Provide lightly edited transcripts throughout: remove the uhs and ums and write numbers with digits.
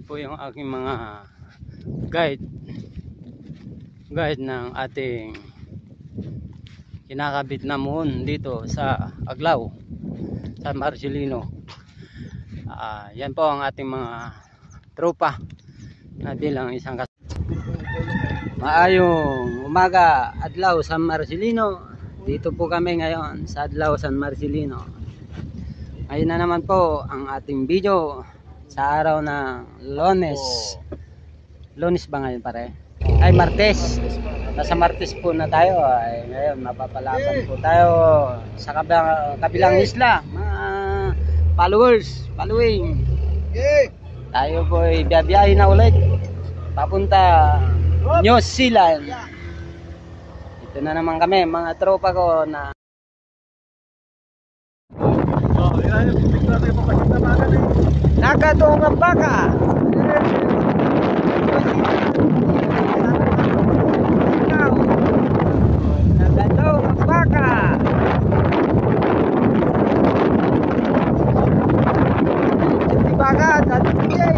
po yung aking mga guide ng ating kinakabit na muon dito sa Aglaw, sa Marcelino. Yan po ang ating mga tropa na bilang isang maayong umaga, Adlaw San Marcelino. Dito po kami ngayon sa Adlaw San Marcelino. Ngayon na naman po ang ating video sa araw ng Lunes. Lunes ba ngayon pare? Ay Martes. Nasa Martes po na tayo. Ay, ngayon mapapalaban po tayo sa kabilang isla. Mga following. Tayo po ay biyahe na ulit papunta New Zealand. Ito na naman kami, mga tropa ko na nakatong ang baka. Nakatong ang baka. Di baka sa tigay.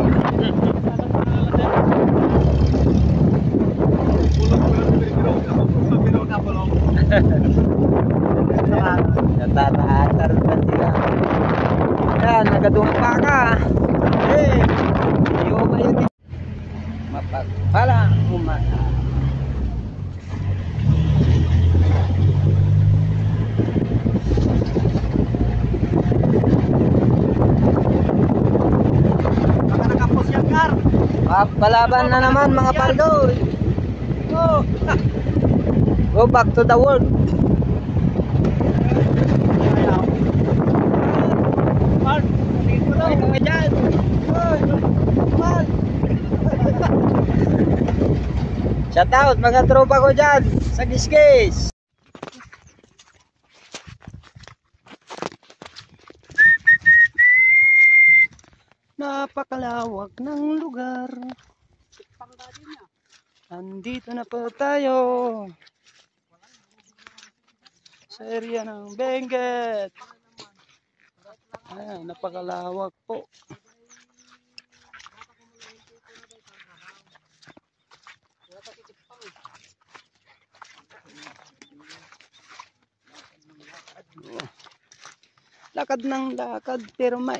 Nataratar na sila. Yan, nagadumpa ka. Iyo ba yun? Mapagpala umasa. Baka nakapos yan, Kar. Palaban na naman mga paldo. Go back to the world. Shout out mga tropa ko dyan sa Gisgis. Napakalawak ng lugar. Nandito na po tayo sa area ng Benguet. Ayan, napakalawak po. Lakad ng lakad pero may